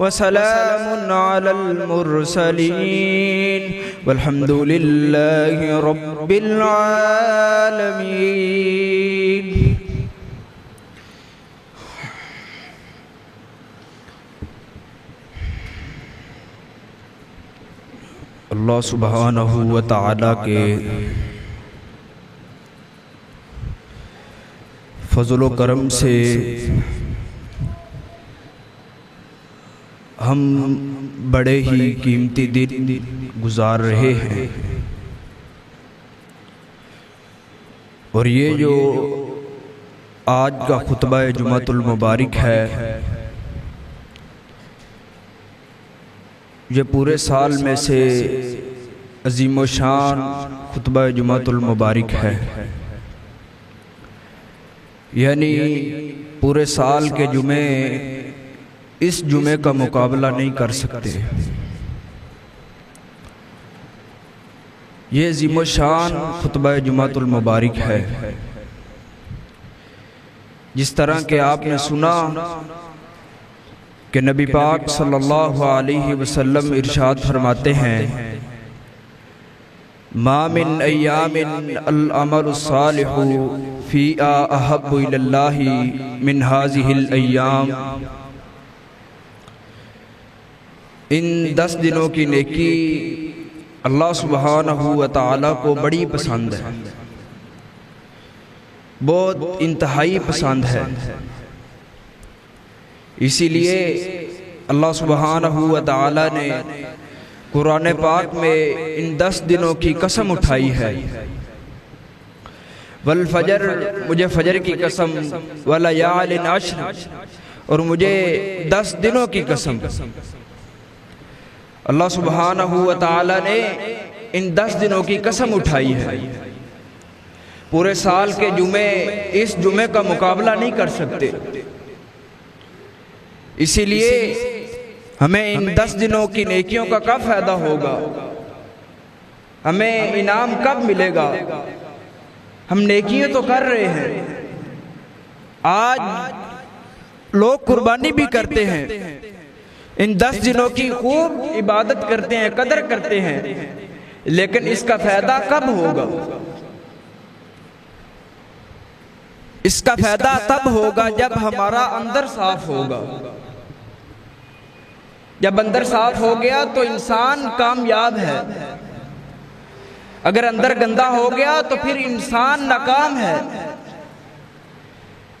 वसलामुन अलल मुरसलीन वल्हम्दुलिल्लाहि रब्बिल आलमीन। अल्लाह सुब्हानहू व तआला के फजल व करम से हम बड़े ही कीमती दिन गुजार रहे हैं, और ये जो आज का खुतबा जुमातुल मुबारक है, ये पूरे साल में से अजीम शान खुतबा जुमातुल मुबारक है। यानी पूरे साल के जुमे इस जुमे का मुकाबला नहीं कर सकते। ये अजीम शान खुतबा जुमातुल मुबारक है। जिस तरह के आपने सुना कि नबी पाक सल्लल्लाहु अलैहि वसल्लम इरशाद फरमाते हैं, मा मिन अय्यामिन अल अमलु सालिहु फीहा अहब्बु इलल्लाहि मिन हाज़िहिल अय्याम। इन 10 दिनों की नेकी अल्लाह सुब्हानहू व तआला को बड़ी पसंद है, बहुत इंतहाई पसंद है। इसीलिए अल्लाह सुब्हानहू व तआला ने कुरान पाक में इन 10 दिनों की कसम उठाई है। वल फजर, मुझे फजर की कसम, वलयालिन अश्र, और मुझे 10 दिनों की कसम। अल्लाह सुब्हानहू व तआला ने इन 10 दिनों की कसम उठाई है। पूरे साल के जुमे इस जुमे का मुकाबला नहीं कर सकते। इसीलिए हमें इन 10 दिनों की नेकियों का कब फायदा होगा, हमें इनाम कब मिलेगा। हम नेकियां तो कर रहे हैं, आज लोग कुर्बानी भी करते हैं, इन 10 दिनों की खूब इबादत करते हैं, कदर करते हैं, लेकिन इसका फायदा कब होगा। इसका फायदा तब होगा जब हमारा अंदर साफ होगा। जब अंदर साफ हो गया तो इंसान कामयाब है। अगर अंदर गंदा हो गया तो फिर इंसान नाकाम है।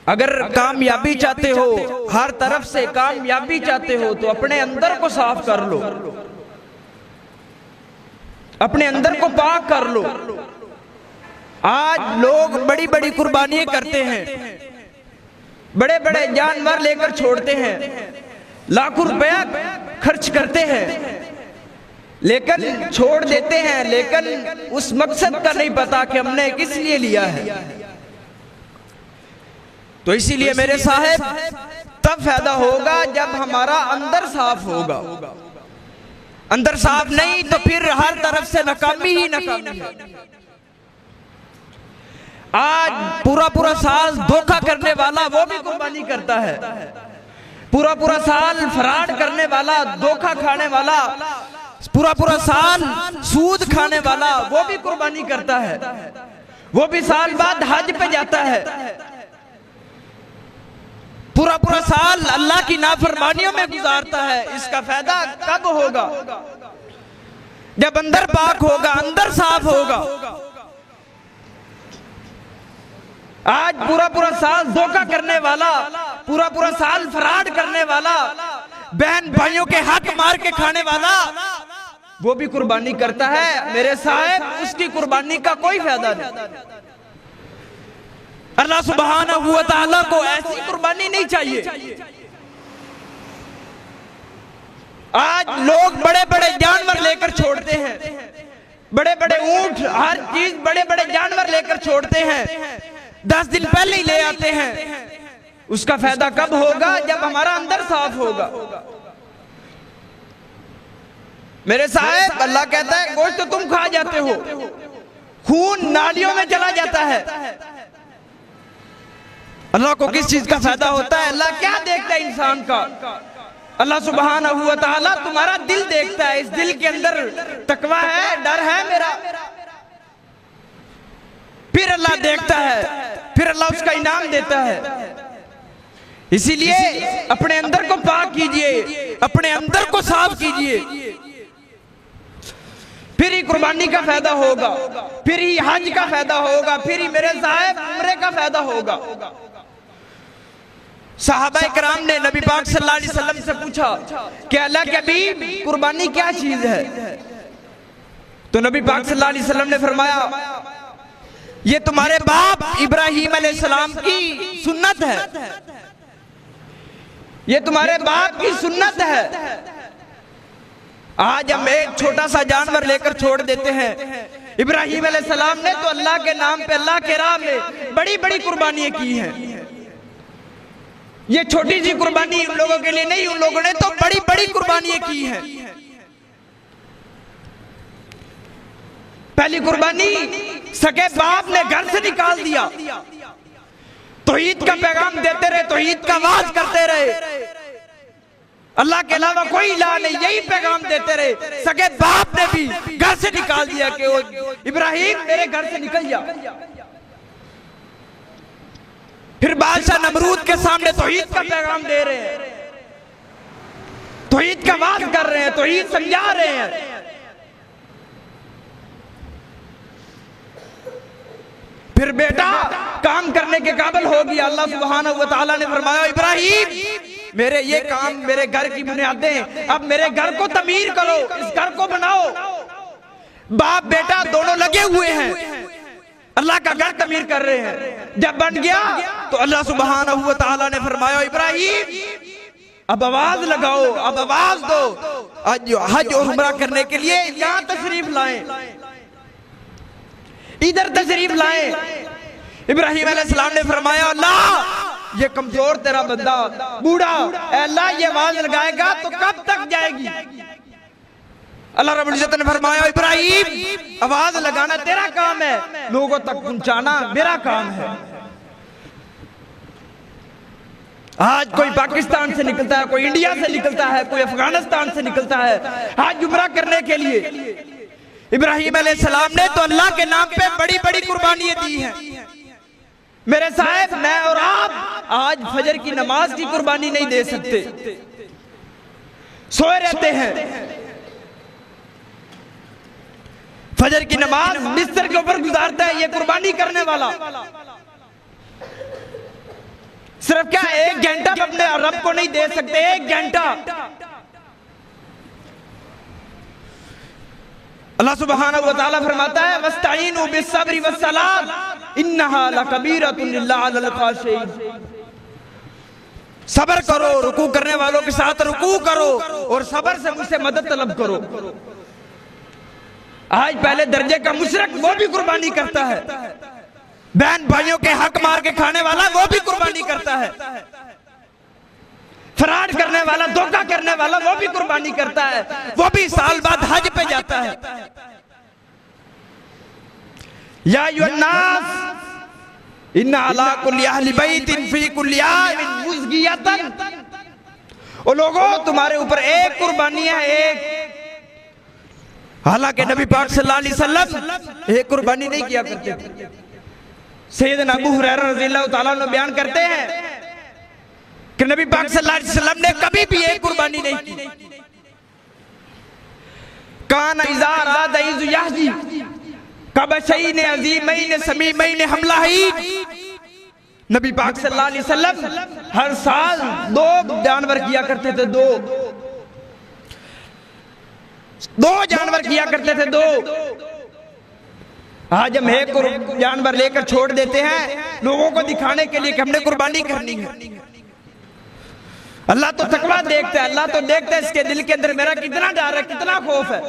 अगर कामयाबी चाहते हो, हर तरफ से कामयाबी चाहते हो, तो अपने अंदर को साफ कर लो, अपने अंदर को पाक कर लो। आज लोग बड़ी बड़ी कुर्बानियां करते हैं, बड़े बड़े जानवर लेकर छोड़ते हैं, लाखों रुपया खर्च करते हैं, लेकिन छोड़ देते हैं, लेकिन उस मकसद का नहीं पता कि हमने किस लिए लिया है। तो इसीलिए मेरे साहब तब फायदा होगा जब हमारा अंदर साफ होगा। अंदर साफ नहीं तो फिर हर तरफ से नाकामी ही नाकामी है। आज पूरा पूरा साल धोखा करने वाला वो भी कुर्बानी करता है, पूरा पूरा साल फराड करने वाला, धोखा खाने वाला, पूरा पूरा साल सूद खाने वाला वो भी कुर्बानी करता है। वो भी साल बाद हज पे जाता है, पूरा पूरा साल अल्लाह की नाफरमानियों में गुजारता है। इसका फायदा कब होगा, जब अंदर पाक होगा, अंदर साफ होगा। आज पूरा पूरा साल धोखा करने वाला, पूरा पूरा साल फराड करने वाला, बहन भाइयों के हक मार के खाने वाला वो भी कुर्बानी करता है। मेरे साहब उसकी कुर्बानी का कोई फायदा नहीं। अल्लाह सुब्हानहू व तआला को ऐसी कुर्बानी नहीं चाहिए। आज लोग बड़े बड़े जानवर लेकर छोड़ते हैं, बड़े बड़े ऊंट, हर चीज बड़े बड़े जानवर लेकर छोड़ते हैं, 10 दिन पहले ही ले आते हैं। उसका फायदा कब होगा, जब हमारा अंदर साफ होगा। मेरे साहब अल्लाह कहता है गोश्त तो तुम खा जाते हो, खून नालियों में चला जाता है। अल्लाह को किस चीज का फायदा होता है, अल्लाह क्या देखता है इंसान का। अल्लाह सुब्हानहू व तआला तुम्हारा दिल देखता है, इस दिल के अंदर तकवा है, डर है मेरा। फिर अल्लाह देखता है, फिर अल्लाह उसका इनाम देता है। इसीलिए अपने अंदर को पाक कीजिए, अपने अंदर को साफ कीजिए, फिर ही कुर्बानी का फायदा होगा, फिर ही हज का फायदा होगा, फिर ही मेरे साहब उम्रे का फायदा होगा। सहाबा इकराम ने नबी पाक सल्लल्लाहु अलैहि वसल्लम से पूछा कि अल्लाह के हबीब कुर्बानी क्या चीज है? तो नबी पाक सल्लल्लाहु अलैहि वसल्लम ने फरमाया ये तुम्हारे बाप इब्राहीम अलैहिस्सलाम की सुन्नत है, ये तुम्हारे बाप की सुन्नत है। आज हम एक छोटा सा जानवर लेकर छोड़ देते हैं। इब्राहीम अलैहिस्सलाम ने तो अल्लाह के नाम पे, अल्लाह के राह में बड़ी बड़ी कुर्बानियां की हैं। ये छोटी सी कुर्बानी उन लोगों के लिए नहीं, उन लोगों ने तो बड़ी बड़ी कुर्बानियां की हैं। पहली कुर्बानी सगे बाप ने घर से निकाल दिया, तौहीद का पैगाम देते रहे, तौहीद का वाज करते रहे, अल्लाह के अलावा कोई इलाह नहीं, यही पैगाम देते रहे। सगे बाप ने भी घर से निकाल दिया कि वो इब्राहिम मेरे घर से निकल जा। फिर बादशाह नमरूद के सामने तौहीद का पैगाम दे रहे हैं, तौहीद का वाज कर रहे हैं, तौहीद समझा रहे हैं। फिर बेटा काम करने के काबिल हो गया। अल्लाह सुब्हानहू व तआला ने फरमाया इब्राहिम मेरे ये काम, मेरे घर की बुनियादें, अब मेरे घर को तमीर करो, इस घर को बनाओ। बाप बेटा दोनों लगे हुए हैं, अल्लाह का घर तमीर कर रहे हैं। जब बन गया तो अल्लाह सुब्हानहू व तआला ने फरमाया इब्राहिम अब आवाज लगाओ, अब आवाज दो, हज और उम्रा करने के लिए यहां तशरीफ लाएं, इधर तशरीफ लाएं। इब्राहिम अलैहिस्सलाम ने फरमाया अल्लाह ये कमजोर तेरा बंदा बूढ़ा, अल्लाह ये आवाज लगाएगा तो कब तक जाएगी? अल्लाह रब्बुल इज्जत ने फरमाया इब्राहिम आवाज लगाना तेरा काम है, लोगों तक पहुंचाना मेरा काम है। आज कोई पाकिस्तान से निकलता है, कोई इंडिया से निकलता है, कोई अफगानिस्तान से निकलता है हज उम्रा करने के लिए। इब्राहिम अलैहिस्सलाम ने तो अल्लाह के नाम पे बड़ी बड़ी कुर्बानियां दी हैं। मेरे साहब मैं और आप आज फजर की नमाज की कुर्बानी नहीं दे सकते, सोए रहते हैं। फजर की नमाज बिस्तर के ऊपर गुजारता है ये कुर्बानी करने वाला। सिर्फ क्या 1 घंटा अपने रब को नहीं दे सकते, 1 घंटा। अल्लाह सुब्हानहू व तआला फरमाता है वस्तईनु बिस्सब्रि वस्सलात इन्नहा लकबीरतुन इल्ला अलल खाशिईन। सब्र करो, रुकू करने वालों के साथ रुकू करो और सब्र से मुझसे मदद तलब करो। आज पहले दर्जे का मुशरक वो भी कुर्बानी करता है, बहन भाइयों के हक मार के खाने वाला वो भी कुर्बानी करता है, फ्रॉड करने वाला, धोखा करने वाला वो भी कुर्बानी करता है, वो भी साल बाद हज पे जाता है। या अय्युहन्नास इन्ना अला कुल्ली अहली बैतिन फी कुल्ली आमिन मुज़गियतन। ओ लोगों तुम्हारे ऊपर एक कुर्बानी है, एक। हालांकि नबी पाक सल्लल्लाहु अलैहि वसल्लम एक कुर्बानी नहीं किया करते थे। सैयदना अबू हुरैरा रज़ियल्लाहु तआला अन्हु बयान करते हैं कि नबी पाक सल्लल्लाहु अलैहि वसल्लम ने कभी भी एक कुर्बानी नहीं की। कान इज़ा अरादा इज़ यहजी कबशईन अज़ीमैन समीमैन हमला ही। नबी पाक सल्लल्लाहु अलैहि वसल्लम हर साल 2 जानवर किया करते थे, 2 जानवर किया करते थे, 2। आज हम एक जानवर लेकर छोड़ देते हैं लोगों को दिखाने के लिए कि हमने कुर्बानी करनी है। अल्लाह तो तकवा देखता है, अल्लाह तो देखता है इसके दिल के अंदर मेरा कितना डर है, कितना खौफ है।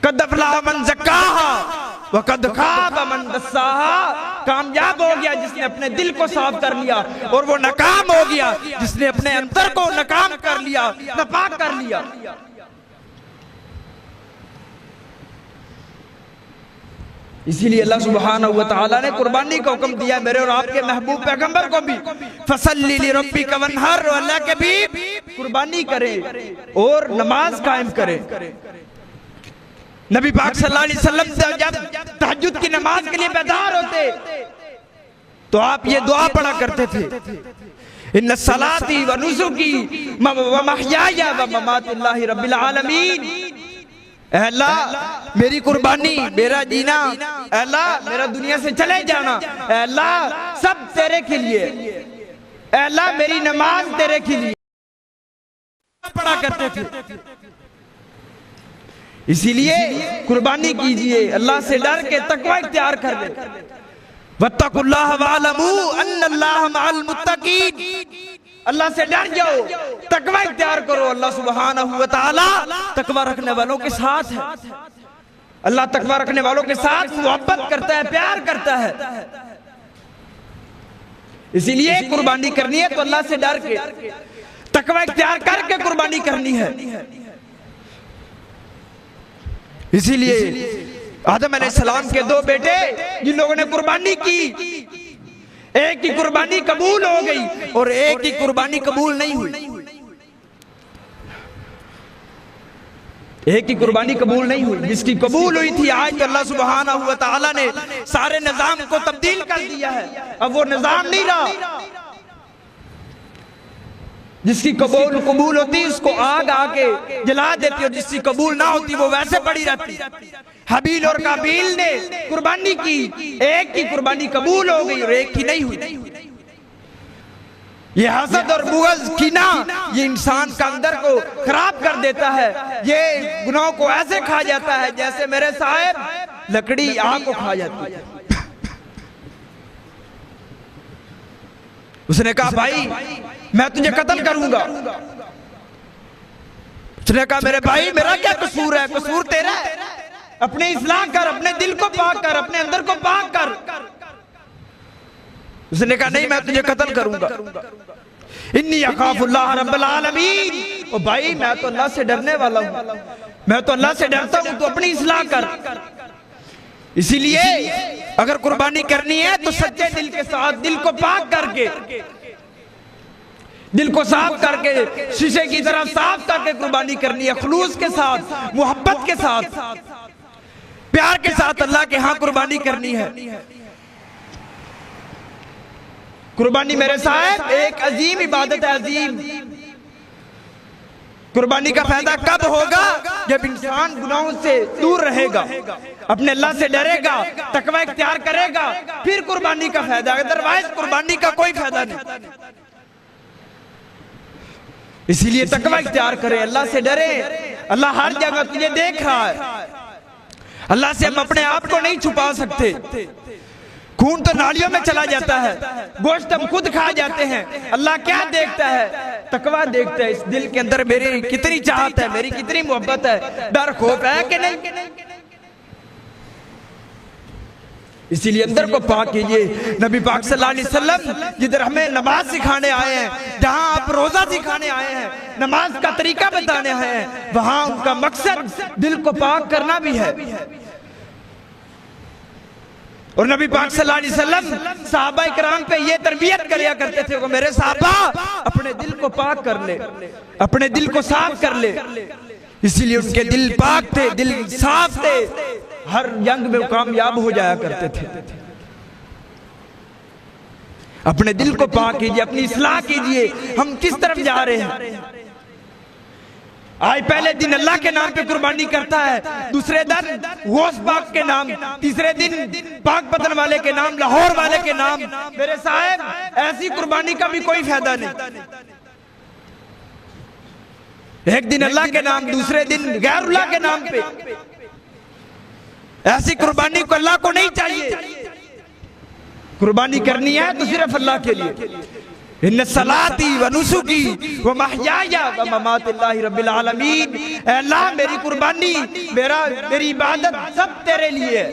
कद अफ़लह मन ज़क्काहा व कद खाब मन दस्साहा। कामयाब हो गया जिसने अपने दिल को साफ कर लिया, और वो नाकाम हो गया जिसने अपने अंतर को नाकाम कर लिया, नापाक कर लिया। इसीलिए अल्लाह सुब्हानहू व तआला ने कुर्बानी का हुक्म दिया मेरे और आपके महबूब पैगंबर को भी। फसल्ली लिरब्बिका वन्हर, अल्लाह के भी कुर्बानी करें और नमाज कायम करें। नबी पाक सल्लल्लाहु अलैहि वसल्लम जब तहज्जुद की नमाज के लिए बेदार होते तो आप ये दुआ पढ़ा करते थे, इन्ना सलाती व नुसुकी व महयाया व ममाती लिल्लाहि रब्बिल आलमीन। अल्लाह मेरी कुर्बानी, मेरा जीना, अल्लाह मेरा दुनिया से चले जाना, अल्लाह सब तेरे के लिए, अल्लाह मेरी नमाज तेरे के लिए पढ़ा करते थे। इसीलिए कुर्बानी कीजिए, अल्लाह से डर के तकवा इख्तियार कर ले। वत्तकुल्लाह वअलमू अन्नल्लाह मअल मुत्तकीन। अल्लाह से डर जाओ, तकवा इख्तियार करो। अल्लाह सुब्हानहू व तआला तकवा रखने वालों के साथ है। अल्लाह तकवा रखने वालों के साथ मोहब्बत करता है, प्यार करता है। इसीलिए कुर्बानी करनी है तो अल्लाह से डर के तकवा इख्तियार करके कुर्बानी करनी है। इसीलिए आदम अलैहिस्सलाम के दो बेटे जिन लोगों ने कुर्बानी की, एक की कुर्बानी कबूल हो गई और एक की कुर्बानी कबूल नहीं हुई। एक की कुर्बानी कबूल नहीं हुई, जिसकी कबूल हुई थी आज तो अल्लाह सुब्हानहू व तआला ने सारे निजाम को तब्दील कर दिया है। अब वो निजाम नहीं रहा। जिसकी कबूल होती उसको आग आके जला देती और जिसकी कबूल ना होती वो वैसे पड़ी रहती। हबील और काबील ने कुर्बानी की, एक की कुर्बानी कबूल हो गई और एक की नहीं हुई। ये हसद और बुग़्ज़, कीना, ये इंसान का अंदर को खराब कर देता है। ये गुनाहों को ऐसे खा जाता है जैसे मेरे साहब लकड़ी आग को खा जाती है। उसने कहा भाई मैं तुझे कत्ल करूंगा। उसने कहा मेरे भाई मेरा क्या कसूर है? कसूर तेरा है। अपने इस्लाह कर, अपने दिल को पाक कर, अपने अंदर को पाक कर। उसने कहा नहीं मैं तुझे कत्ल करूंगा। इन्नी अखाफुल्लाह रब्बल आलमीन। ओ भाई मैं तो अल्लाह से डरने वाला हूं, मैं तो अल्लाह से डरता हूं, तो अपनी इस्लाह कर। इसीलिए अगर कुर्बानी करनी है तो सच्चे दिल के साथ, दिल को पाक करके, दिल को साफ करके, शीशे की तरह साफ करके कुर्बानी करनी है। खुलूस के साथ, मोहब्बत के साथ, प्यार के साथ अल्लाह के यहाँ कुर्बानी करनी है। कुर्बानी मेरे साहब एक अजीम इबादत है, अजीम। कुर्बानी का फायदा कब होगा? जब इंसान गुनाहों से दूर रहेगा, अपने अल्लाह से डरेगा, तकवा इख्तियार करेगा, फिर कुर्बानी का फायदा। अदरवाइज कुर्बानी का कोई फायदा नहीं। इसीलिए तकवा इख्तियार करें, अल्लाह से डरे। अल्लाह हर जगह तुझे देख रहा है। अल्लाह से हम अपने आप को नहीं छुपा सकते। खून तो नालियों में चला जाता है, गोश्त हम खुद खा जाते हैं। अल्लाह क्या देखता है? तकवा देखता है। इस दिल के अंदर मेरी कितनी चाहत है, मेरी कितनी मोहब्बत है, डर खौफ है कि नहीं। इसीलिए अंदर को पाक कीजिए। नबी पाक सल्लल्लाहु अलैहि वसल्लम जिधर हमें नमाज सिखाने आए हैं, जहां आप रोजा सिखाने आए हैं, नमाज का तरीका बताने आए हैं, वहां उनका मकसद दिल को पाक करना भी है। और नबी पाक सल्लल्लाहु अलैहि वसल्लम सहाबा इकराम पे ये तरबियत किया करते थे कि मेरे सहाबा अपने दिल को पाक कर ले, अपने दिल को साफ कर ले। इसीलिए उनके दिल पाक थे, दिल साफ थे, हर जंग में कामयाब हो जाया करते थे। अपने दिल को पाक कीजिए, अपनी इस्लाह कीजिए। हम किस तरफ जा रहे हैं? आज पहले दिन अल्लाह के नाम पे कुर्बानी करता है, दूसरे दिन गौस पाक के नाम, तीसरे दिन पाक पतन वाले के नाम, लाहौर वाले के नाम। मेरे साहब ऐसी कुर्बानी का भी कोई फायदा नहीं। एक दिन अल्लाह के नाम, दूसरे दिन गैरुल्लाह के नाम पे। ऐसी कुर्बानी को अल्लाह को नहीं चाहिए। कुर्बानी करनी है तो सिर्फ अल्लाह के लिए। इन्ना सलाती व नुसुकी व महयाया व ममाती लिल्लाहि रब्बिल आलमीन। अल्लाह मेरी कुर्बानी, मेरी इबादत सब तेरे लिए है।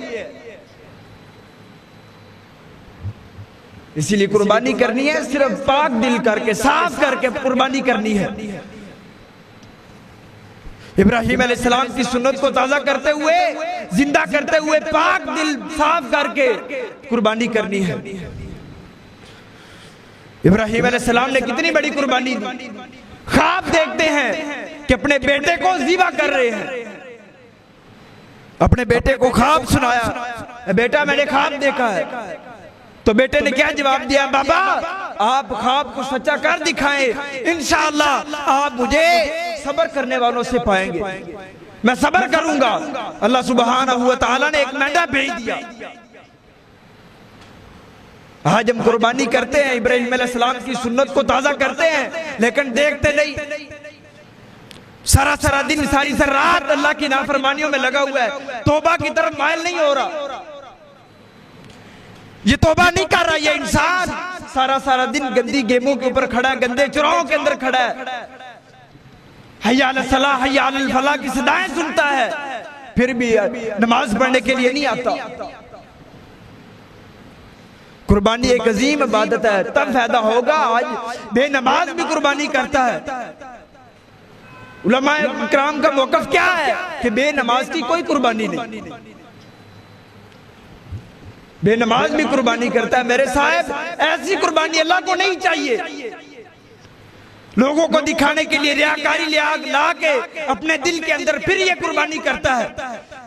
इसीलिए कुर्बानी करनी है सिर्फ पाक दिल करके, साफ करके कुर्बानी करनी है। इब्राहिम अलैहिस्सलाम की सुन्नत को ताजा करते हुए, जिंदा करते हुए, पाक दिल साफ करके कुर्बानी करनी है। इब्राहिम अलैहिस्सलाम ने कितनी बड़ी कुर्बानी दी। ख्वाब देखते हैं कि अपने बेटे को ज़िबा कर रहे हैं। अपने बेटे को ख्वाब सुनाया, बेटा मैंने ख्वाब देखा है। तो बेटे ने क्या जवाब दिया, बाबा आप ख्वाब को सच्चा कर दिखाएं, इंशाअल्लाह आप मुझे सब्र करने वालों से पाएंगे, मैं सब्र करूंगा। अल्लाह सुब्हानहू व तआला ने एक मेंढा भेज दिया। आज हम कुर्बानी करते हैं, इब्राहीम अलैहिस्सलाम की सुन्नत को ताजा करते हैं, लेकिन देखते नहीं। सारा सारा दिन सारी रात अल्लाह की नाफरमानियों में लगा हुआ है, तौबा की तरफ माइल नहीं हो रहा। ये तौबा नहीं कर रहा। ये इंसान सारा सारा दिन गंदी गेमों के ऊपर खड़ा है, गंदे चुराहों के अंदर खड़ा है, हय्या अला सलाह हय्या अल फलाह की सदाएं सुनता है, फिर भी नमाज पढ़ने के लिए नहीं आता। कुर्बानी एक अजीम इबादत है, तब फायदा होगा। आज बेनमाज भी कुर्बानी करता है। उलमा इकराम का मौक़िफ़ क्या है कि बेनमाज की कोई कुर्बानी नहीं, बेनमाज भी कुर्बानी करता है। मेरे साहब, ऐसी कुर्बानी अल्लाह को नहीं चाहिए। लोगों को दिखाने के लिए रियाकारी ला के अपने दिल के अंदर फिर ये कुर्बानी करता है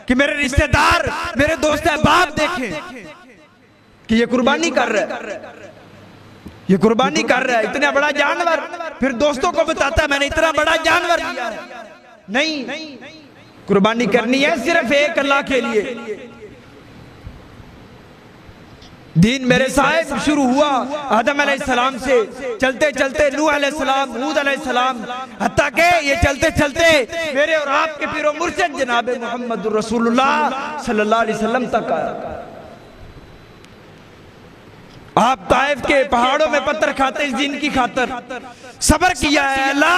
कि मेरे रिश्तेदार, मेरे दोस्त अहबाब देखें कि ये कुर्बानी कर रहा है, ये कुर्बानी कर रहा है, इतना बड़ा जानवर। फिर दोस्तों को बताता है मैंने इतना बड़ा जानवर दिया है। नहीं, कुर्बानी करनी है सिर्फ एक अल्लाह के लिए। दीन मेरे साहब शुरू हुआ आदम अलैहिस्सलाम से, चलते चलते नूह अलैहिस्सलाम, हूद अलैहिस्सलाम, हत्ता के ये चलते चलते मेरे और आपके पीरो मुर्शिद जनाब मोहम्मद रसूलुल्लाह सल्लल्लाहु अलैहि वसल्लम तक आया। आप ताइफ के पहाड़ों में पत्थर खाते इस दीन की खातर सब्र किया है। अल्लाह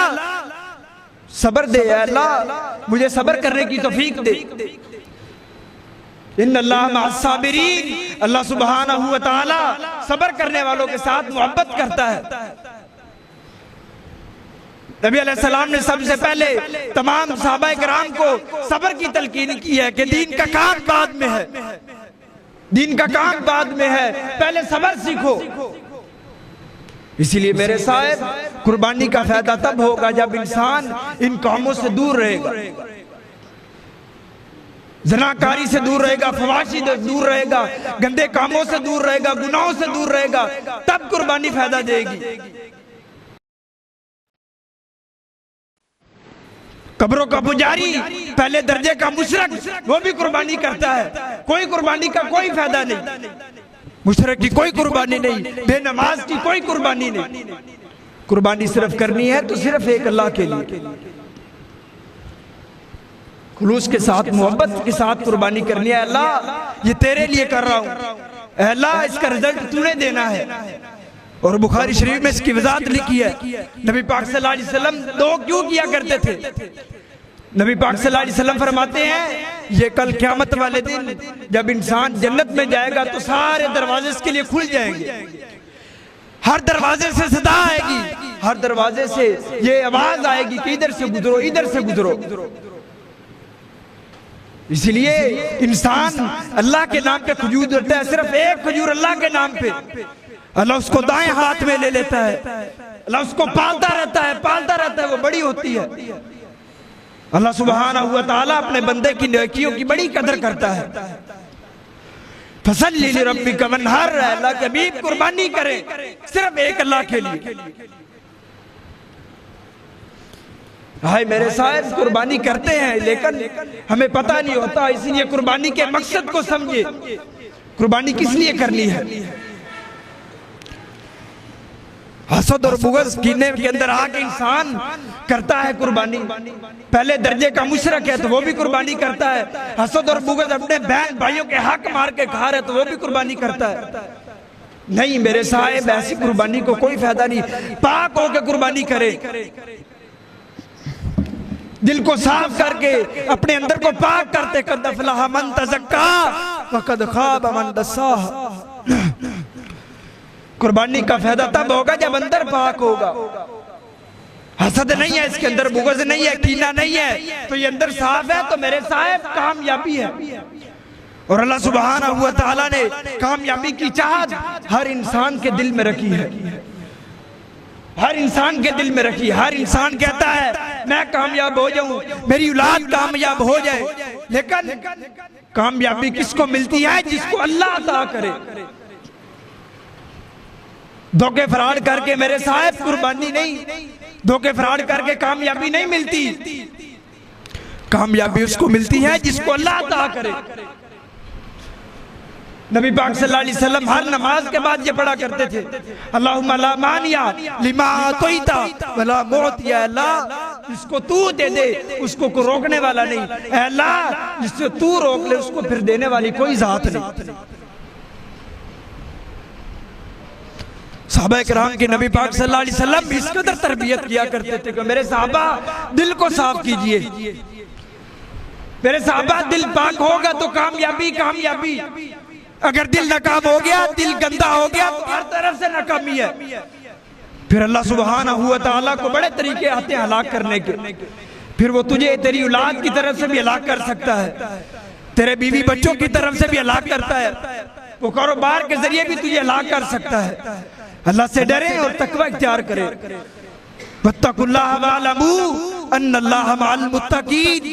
सब्र दे, अल्लाह मुझे सब्र करने की तौफीक दे। इन्नल्लाह मअस-साबिरीन, अल्लाह सुब्हानहू व तआला सब्र करने वालों के साथ मोहब्बत करता है। नबी अलैहिस्सलाम ने सबसे पहले तमाम सहाबा किराम को सब्र की तलकीन की है कि दीन का काम बाद में है, दीन का काम बाद में है, पहले सब्र सीखो। इसीलिए मेरे साहब, कुर्बानी का फायदा तब होगा जब इंसान इन कामों से दूर रहेगा, ज़नाकारी से दूर रहेगा, फवाशी से दूर रहेगा, गंदे कामों से दूर रहेगा, गुनाहों से दूर रहेगा, तब कुर्बानी फायदा देगी। कब्रों का पुजारी, पहले दर्जे का मुशरक, वो भी कुर्बानी करता है। कोई कुर्बानी का कोई फायदा नहीं, मुशरक की कोई कुर्बानी नहीं, बेनमाज की कोई कुर्बानी नहीं। कुर्बानी सिर्फ करनी है तो सिर्फ एक अल्लाह के लिए, खुलूस के साथ, मोहब्बत के साथ कुर्बानी करनी है। अल्लाह ये तेरे लिए कर रहा हूँ, अल्लाह इसका रिजल्ट तूने देना है। और बुखारी शरीफ में इसकी वजाहत लिखी है। नबी पाक सल्लल्लाहु अलैहि वसल्लम दो क्यों किया करते थे? नबी पाक सल्लल्लाहु अलैहि वसल्लम फरमाते हैं, ये कल क़यामत वाले दिन जब इंसान जन्नत में जाएगा तो सारे दरवाजे इसके लिए खुल जाएंगे, हर दरवाजे से सदा आएगी, हर दरवाजे से ये आवाज आएगी कि इधर से गुजरो, इधर से गुजरो। इसलिए इंसान अल्लाह के नाम पे खजूर देता है, सिर्फ एक खजूर अल्लाह के नाम पे, अल्लाह उसको दाएं हाथ में ले लेता है, अल्लाह उसको पालता रहता है, पालता रहता है, वो बड़ी होती है। अल्लाह सुब्हानहू व तआला अपने बंदे की नेकियों की बड़ी कदर करता है। फसल्लि लिरब्बिका वन्हर, अल्लाह के हबीब कुर्बानी करें सिर्फ एक अल्लाह के लिए। हाय मेरे साहब, कुर्बानी करते हैं लेकिन हमें पता नहीं होता, इसलिए कुर्बानी के मकसद को समझे, कुर्बानी किस लिए करनी है। हसद और बुग़्ज़ कीने के अंदर आके इंसान करता है कुर्बानी। पहले दर्जे का मुशरक है तो वो भी कुर्बानी करता है, हसद और बुग़्ज़ अपने बहन भाइयों के हक मार के खा रहे तो वो भी कुर्बानी करता है। नहीं मेरे साहब, ऐसी कुर्बानी को कोई फायदा नहीं। पाक होकर कुर्बानी करे, दिल को साफ करके अपने अंदर को पाक करते, कद अफ़लह मन तज़क्का व कद खाब मन दस्साह। कुर्बानी का फायदा तब होगा जब अंदर पाक होगा, हसद नहीं है इसके अंदर, बुग़्ज़ नहीं है, कीना नहीं है, तो ये अंदर साफ है, तो मेरे साहब कामयाबी है। और अल्लाह सुब्हानहू व तआला ने कामयाबी की चाहत हर इंसान के दिल में रखी है। हर इंसान के दिल में रखिए। हर इंसान कहता है मैं कामयाब हो जाऊं, मेरी औलाद कामयाब हो जाए, लेकिन कामयाबी किसको मिलती है? जिसको अल्लाह अता करे। धोखे फराड करके मेरे साहब कुर्बानी नहीं, धोखे फराड करके कामयाबी नहीं मिलती। कामयाबी उसको मिलती है जिसको अल्लाह अता करे। नबी पाक सल्लल्लाहु अलैहि वसल्लम हर नमाज के बाद ये पढ़ा करते थे, अल्लाहुम्मा ला मानिया लिमा अतैता वला मुअतिया, अल्लाह जिसको तू दे दे उसको को रोकने वाला नहीं, अल्लाह जिससे तू रोक ले उसको फिर देने वाली कोई जात नहीं। सहाबा किराम के नबी पाक सल्लल्लाहु अलैहि वसल्लम इस कदर तरबियत किया करते थे कि मेरे सहाबा दिल को साफ कीजिए, मेरे सहाबा दिल पाक होगा तो कामयाबी कामयाबी। अगर दिल नाकाम हो गया, दिल गंदा हो गया तो हर तरफ से नाकामी है। फिर अल्लाह सुब्हानहू व तआला को बड़े तरीके आते हैं हलाक करने के। फिर वो तुझे तेरी औलाद की तरफ से भी हलाक कर सकता है, तेरे बीवी बच्चों की तरफ से भी हलाक करता है, वो कारोबार के जरिए भी तुझे हलाक कर सकता है। अल्लाह से डरे और तकवा इख्तियार करे। वत्तकुल्लाह वअलमू अन्नल्लाह मअल मुत्तकीन,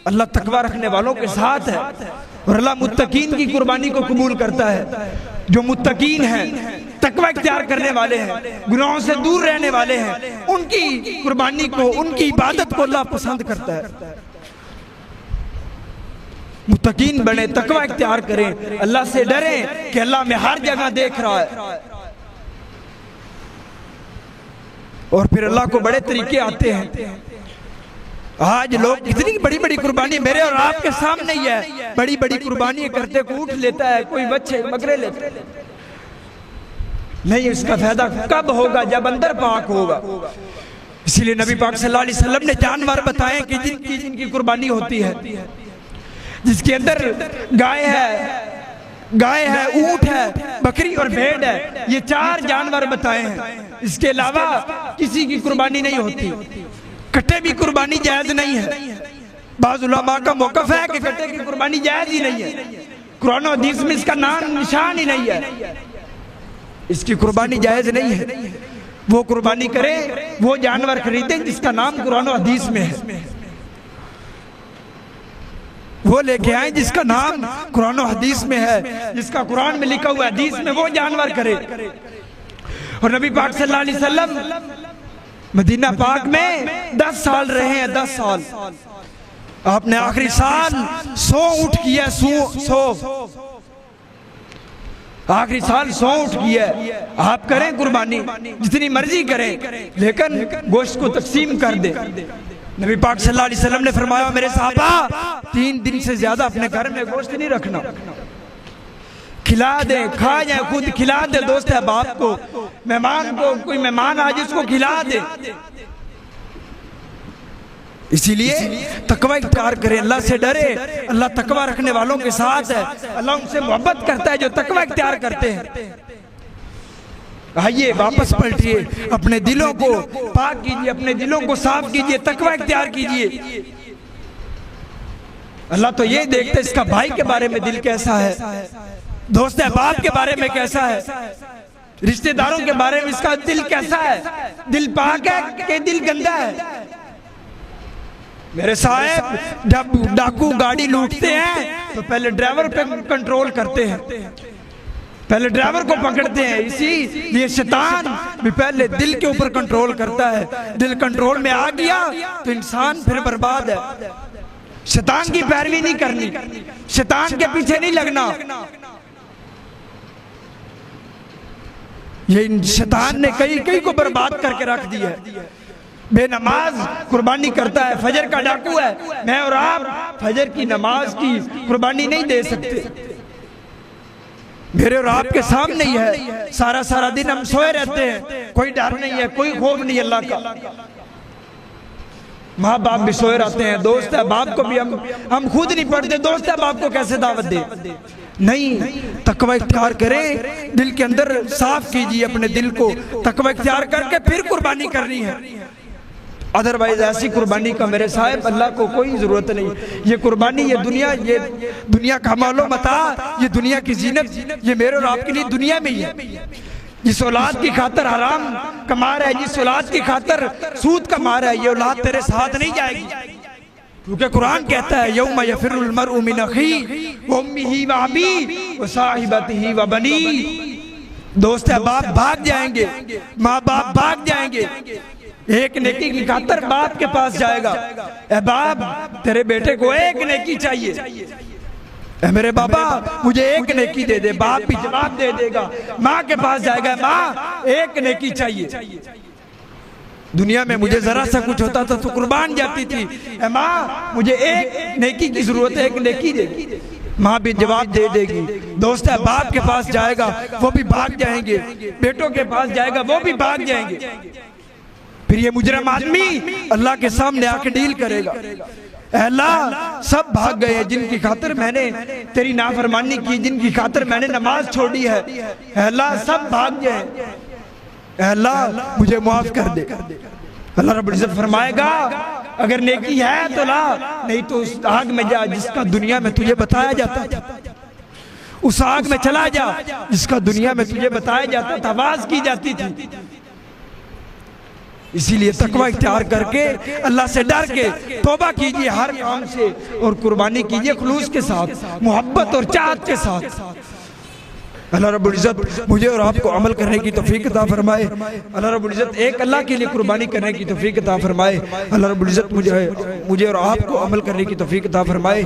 अल्लाह तकवा रखने वालों के साथ है और अल्लाह मुत्तकीन की कुर्बानी को कबूल करता है। जो मुत्तकीन हैं, तकवा इख्तियार करने वाले हैं, गुनाहों से दूर रहने वाले हैं, उनकी कुर्बानी को, उनकी इबादत को अल्लाह पसंद करता है। मुत्तकीन बने, तकवा इख्तियार करें, अल्लाह से डरें कि अल्लाह में हर जगह देख रहा है। और फिर अल्लाह को बड़े तरीके आते हैं। आज लोग इतनी बड़ी बड़ी कुर्बानी मेरे और आपके सामने ही है, बड़ी बड़ी कुर्बानी करते को उठ लेता है, कोई बच्चे बकरे लेते नहीं। इसका फायदा कब होगा? जब अंदर पाक होगा। इसीलिए नबी पाक सल्लल्लाहु अलैहि वसल्लम ने जानवर बताए कि जिनकी कुर्बानी होती है, जिसके अंदर गाय है, ऊंट है, बकरी और भेड़ है, ये 4 जानवर बताए हैं। इसके अलावा किसी की कुर्बानी नहीं होती। कट्टे भी कुर्बानी जायज नहीं है। बाज़ उलमा का मौक़िफ़ है कि कट्टे की कुर्बानी जायज ही नहीं है। कुरान और हदीस में इसका नाम निशान ही नहीं है। इसकी कुर्बानी जायज नहीं है। वो कुर्बानी करे, वो जानवर खरीदे जिसका नाम कुरान और हदीस में है, वो लेके आए जिसका नाम कुरान और हदीस में है, जिसका कुरान में लिखा हुआ हदीस में वो जानवर करे। और नबी पाक सल्लल्लाहु अलैहि वसल्लम मदीना पाक में 10 साल रहे हैं। 10 साल आपने आखिरी साल 100 ऊँट किया, 100 आखिरी साल 100 ऊँट किया। आप करें कुर्बानी जितनी मर्जी करें, लेकिन गोश्त को तकसीम कर दे। नबी पाक सल्लल्लाहु अलैहि वसल्लम ने फरमाया मेरे साहबा 3 दिन से ज्यादा अपने घर में गोश्त नहीं रखना, खिला दे, खा जाए, खुद खिला दे दोस्त है बाप को, मेहमान को, कोई मेहमान आज उसको खिला दे। इसीलिए तकवा इख्तियार करें, अल्लाह से डरे। अल्लाह तकवा रखने वालों के साथ है, अल्लाह उनसे मोहब्बत करता है जो तकवा इख्तियार करते हैं। आइए वापस पलटिए, अपने दिलों को पाक कीजिए, अपने दिलों को साफ कीजिए, तकवा इख्तियार कीजिए। अल्लाह तो ये देखते इसका भाई के बारे में दिल कैसा है, दोस्त अहबाब के बारे में कैसा है, रिश्तेदारों के बारे में इसका दिल कैसा है, दिल पाक है कि दिल गंदा है। मेरे साहब जब डाकू गाड़ी लूटते हैं तो पहले ड्राइवर पे कंट्रोल करते हैं, पहले ड्राइवर को पकड़ते हैं। इसीलिए शैतान भी पहले दिल के ऊपर कंट्रोल करता है। दिल कंट्रोल में आ गया तो इंसान फिर बर्बाद है। शैतान की पैरवी नहीं करनी, शैतान के पीछे नहीं लगना। ये शैतान ने कई को बर्बाद करके रख दिया है। बेनमाज कुर्बानी करता है, फजर का डाकू है। मैं और आप फजर की नमाज की कुर्बानी नहीं दे सकते। मेरे और आपके सामने ही है, सारा दिन हम सोए रहते हैं, कोई डर नहीं है, कोई खौफ नहीं अल्लाह का। माँ बाप भी सोए रहते हैं, दोस्त है बाप को भी हम खुद नहीं पढ़ते, दोस्त है बाप को कैसे दावत दे? नहीं, तकवा इख्तियार करें, दिल के अंदर साफ कीजिए अपने दिल को, तकवा इख्तियार करके फिर कुर्बानी करनी है। अदरवाइज ऐसी कुर्बानी का मेरे साहब अल्लाह को कोई जरूरत नहीं। ये कुर्बानी, ये दुनिया का मालो मता, ये दुनिया की जीनत, ये मेरे और आपके लिए दुनिया में ही है। जिस औलाद की खातर हराम कमा रहा है, जिस औलाद की खातर सूद कमा रहा है, ये औलाद तेरे साथ नहीं जाएगी। क्योंकि कुरान कहता है यौम यफिरुल मरउ मिन अखी व उम्मिही व अबी व साहिबतिही व बनी। दोस्त अहबाब भाग जाएंगे, माँ बाप भाग जाएंगे, एक नेकी की खातर बाप के पास जाएगा। अहबाब तेरे बेटे को एक नेकी चाहिए, मेरे बाबा मुझे एक नेकी दे दे, बाप भी जवाब दे देगा। माँ के पास जाएगा, माँ एक नेकी चाहिए। दुनिया में मुझे जरा सा कुछ होता था तो कुर्बान जाती थी, माँ मुझे एक नेकी की जरूरत है, एक नेकी दे। माँ भी जवाब दे देगी। दोस्त है बाप के पास जाएगा, वो भी भाग जाएंगे, बेटों के पास जाएगा, वो भी भाग जाएंगे। फिर ये मुजरम आदमी अल्लाह के सामने आके डील करेगा, अल्लाह सब भाग गए हैं जिनकी खातिर मैंने तेरी नाफरमानी की, जिनकी खातिर मैंने नमाज छोड़ी है, अल्लाह सब भाग गए, अल्लाह मुझे माफ कर दे। अल्लाह रब्बुल इज्जत फरमाएगा अगर नेकी है तो ला, नहीं तो उस आग में जा जिसका दुनिया में तुझे बताया जाता था, उस आग में चला जा जिसका दुनिया में तुझे बताया जाता था, आवाज की जाती थी। इसीलिए तकवा इख्तियार करके अल्लाह से डर के तौबा कीजिए हर काम से, और कुर्बानी कीजिए खुलूस के साथ, मोहब्बत और चाहत के साथ। अल्लाह रब्बुल इज्जत मुझे और आपको अमल करने की तौफीक अता फरमाए। अल्लाह रब्बुल इज्जत एक अल्लाह के लिए कुर्बानी करने की तौफीक अता फरमाए। अल्लाह रब्बुल इज्जत मुझे और आपको अमल करने की तौफीक अता फरमाए।